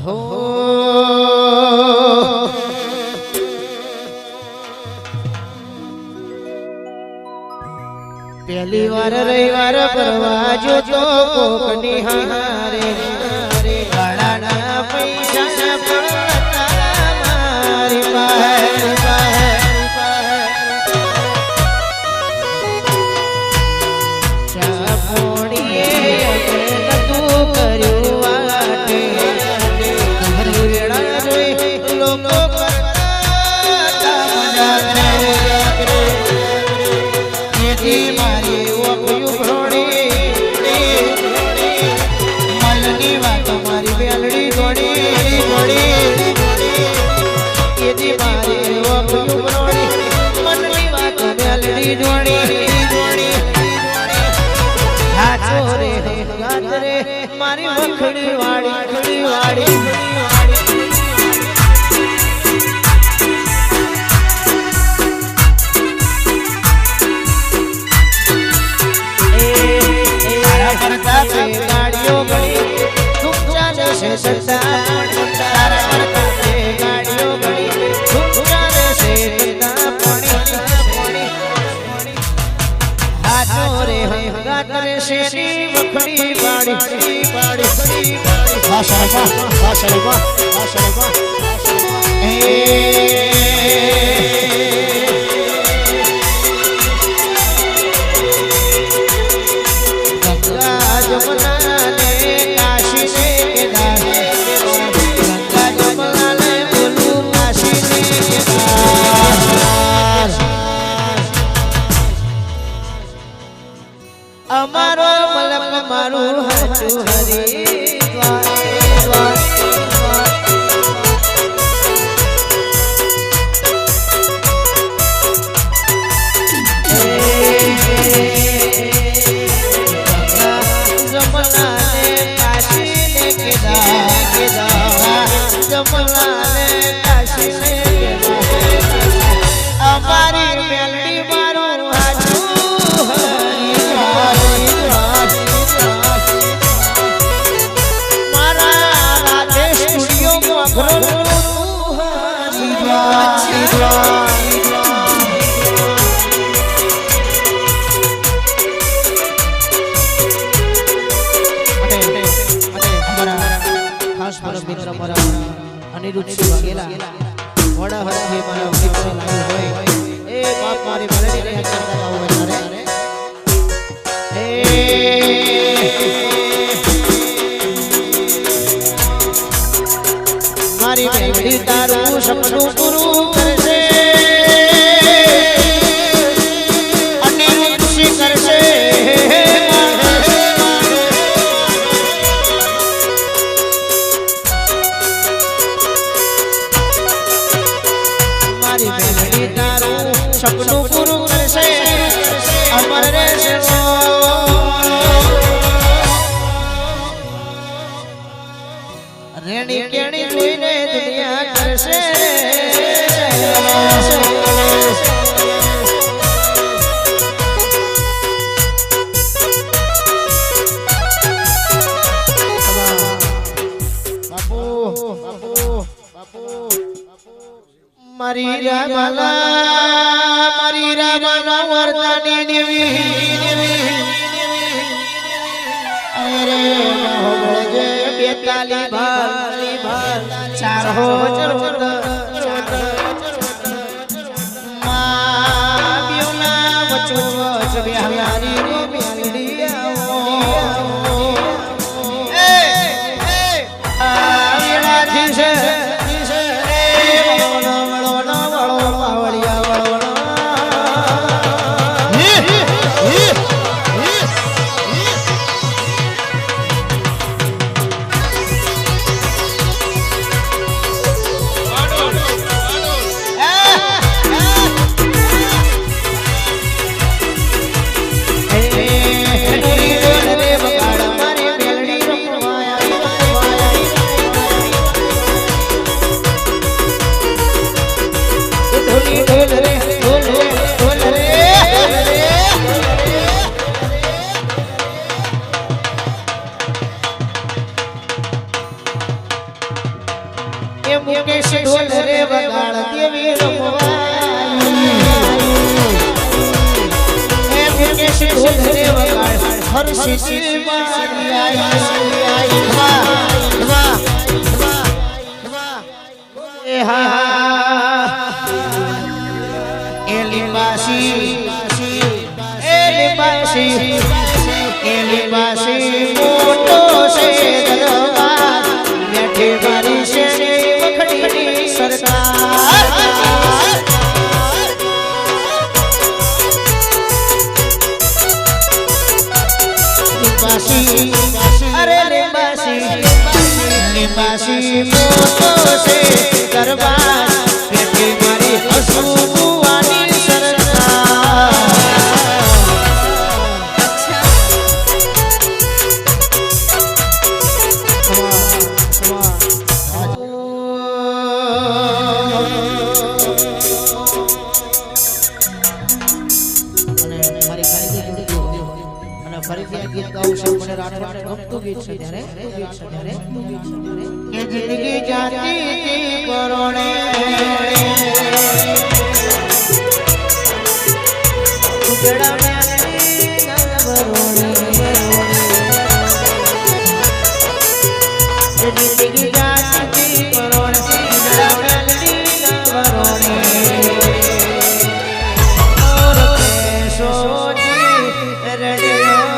हो पहली बार रविवार परवाजो तो कोकनी हारे रे गाड़ा पैसा पड़ता मारी बाहर चापोड़िए तू करू वाटे घर वेड़ा जोई लोगो करता मजा करे ये मारी वो उभरोड़ी मलनी बात मारी बेलड़ी गोड़ी गोड़ी ये मारी वो उभरोड़ी मलनी बात बेलड़ी गोड़ी गोड़ी हाथो रे गात रे मारी मखड़ी वाड़ी गाड़ियों गई तुम जाने से सकता तारा करता से गाड़ियों गई तुम जाने से पानी हाथों रे गात रे शेरी मखड़ी बाड़ी शर्मा जमुना ने काशी से केदार गंगा जमुना ने बोलू काशी से केदार अमारो मलक मारू हाचू हरी अनिरुद्ध वागेला वड़ा हरखे मारा मित्र लागू होय ए बाप मारी भलड़ी रे करता गाव रे मारी बेड़ी तारू सपनू पूरू करसे अनिरुद्ध सी करसे सपनों पूरू करसे अमर रे रेणी केणी जोईने दुनिया करसे मारी रामाला वर्तानी देवी अरे हो जे बेताली भाल चार हो चरोद मां बियोना वचो वच बिहारी रो बिहारी ए आवेला दिसे કેશ ધોધરે વગાડ હર્ષિતી મારી આઈ વાહ એ હા એલીબાસી મોટો છે દરબાર બેઠે મારી શેરી વખડીની સરકાર અરે લીંબાસી મોટો છે દરબાર બેઠે મારી હસુવાની સરકાર ફરીથી ગીત ગાવું છું મને રાઠોડને ગમતું ગીત છે ત્યારે કે જિંદગી જાતી પરોણે ઉજડા મેલી નવરોણે જિંદગી જાતી પરોણે ઉજડા મેલી નવરોણે ઓર સોજી રડિયો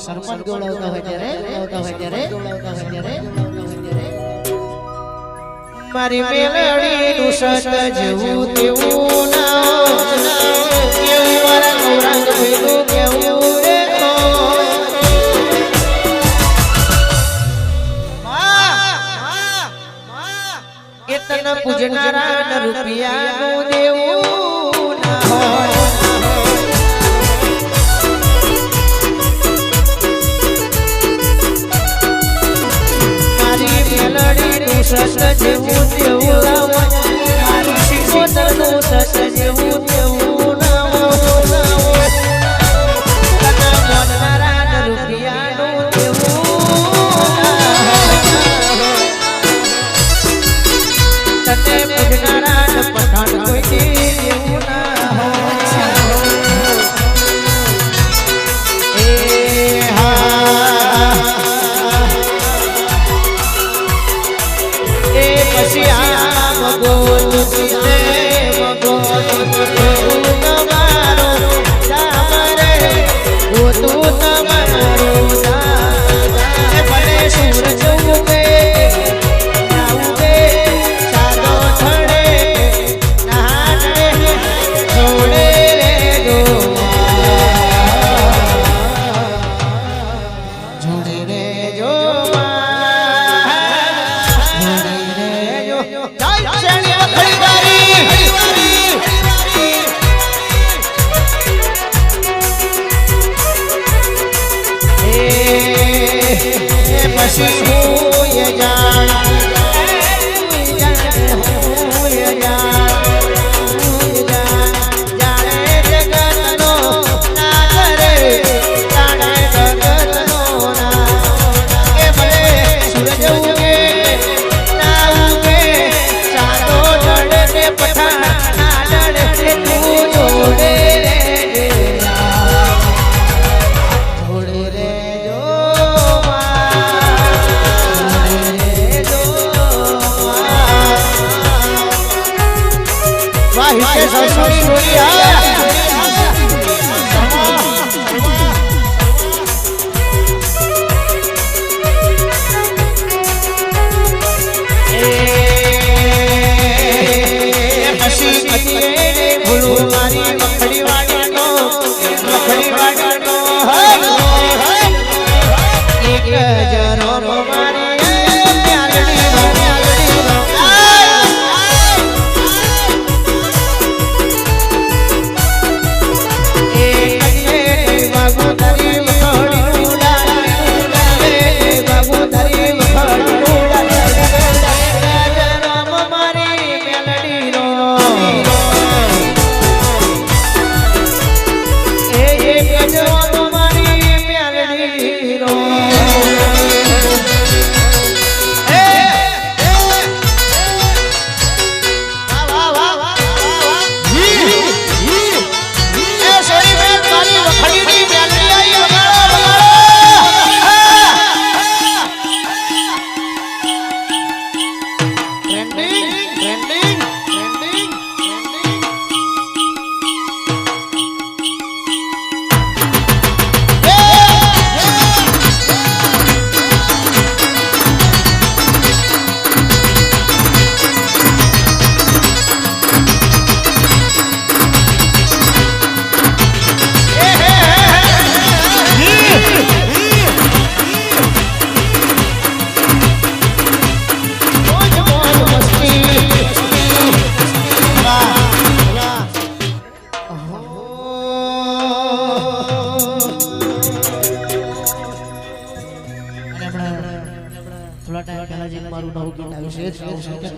સરપંચ ગોળવતા હોય ત્યારે મારી મેલડીનું સત જેવું તેવું ના કેવું મારા ગૌરાંગ ભેગું કેવું રે એ તને પૂજનારા રૂપિયાનું દેવું ના હોય સત જેવું તેવું મારું શિકોતરનું સત જેવું તેવું નારા રૂપિયાનું તેવું તને પૂજનારા પઠાણ કોઈ દેવું ના પછી પછી હું એ જાણ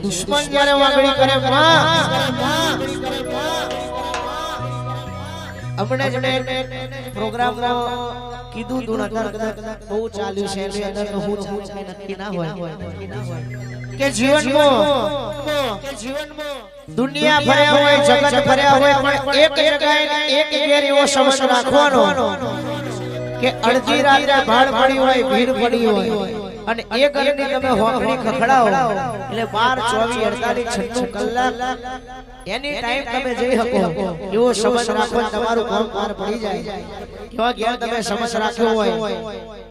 દુશ્મન જ્યારે વાગડી કરે અમને પ્રોગ્રામ કીધું તું બહુ ચાલ્યું છે એની અંદર તો હું નક્કી ના હોય કે જીવનમાં દુનિયા ફર્યા હોય જગત ફર્યા હોય પણ એક જગ્યાએ એક ઘેર એવો સમજ રાખવાનો કે અડધી રાત્રે ભાડ પડી હોય ભીડ પડી હોય અને એ ઘરની તમે હોકડી ખખડાવો એટલે 12 24 48 96 કલાક એની ટાઈમ તમે જઈ શકો એવો સમજ રાખો તમારું કામ પાર પડી જાય એવા ઘેર તમે સમજ રાખ્યો હોય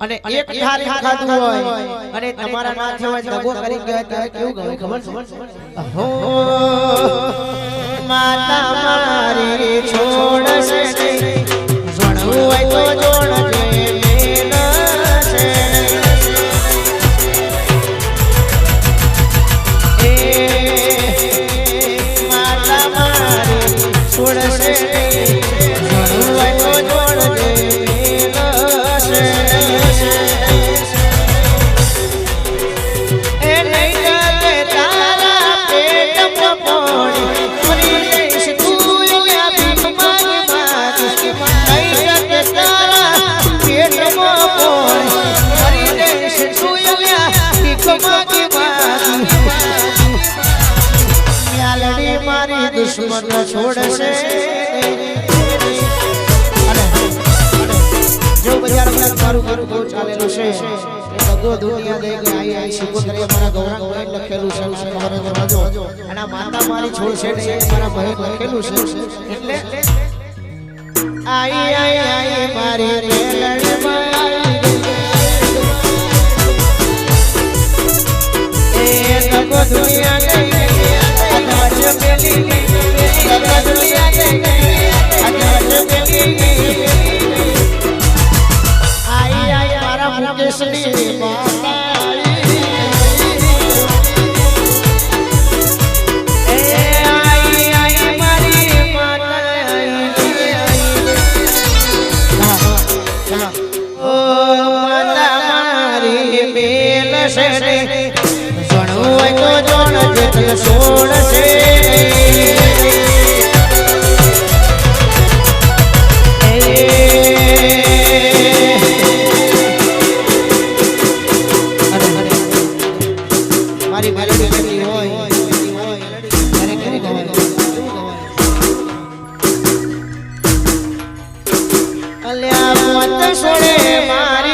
અને એક થાળી ખાધું હોય અને તમારા માથે હોય દગો કરી ગયા ત્યારે કેવું ગયું ખબર છે હો માતા મારી છોડશે નહીં જોડવું હોય તો જોડજે દુશ્મન છોડશે જો બજાર માં મારું મારું બહુ ચાલેલું છે એ બધો દુનિયા દે કે આઈ શુભ કરી અમારા ગૌરાંગ ભાઈ લખેલું છે ખબર જો અને માતા મારી છોડશે ને એ મારા ભાઈ લખેલું છે એટલે આઈ આઈ આઈ મારી રેલડમાં એ તકો દુનિયા દે જશે નહીં જણવું હોય તો જોણ જેટલ છોડશે મારી મેલોડી કરી હોય ત્યારે કેવું ગવાય અલ્યા મત છોડે મારી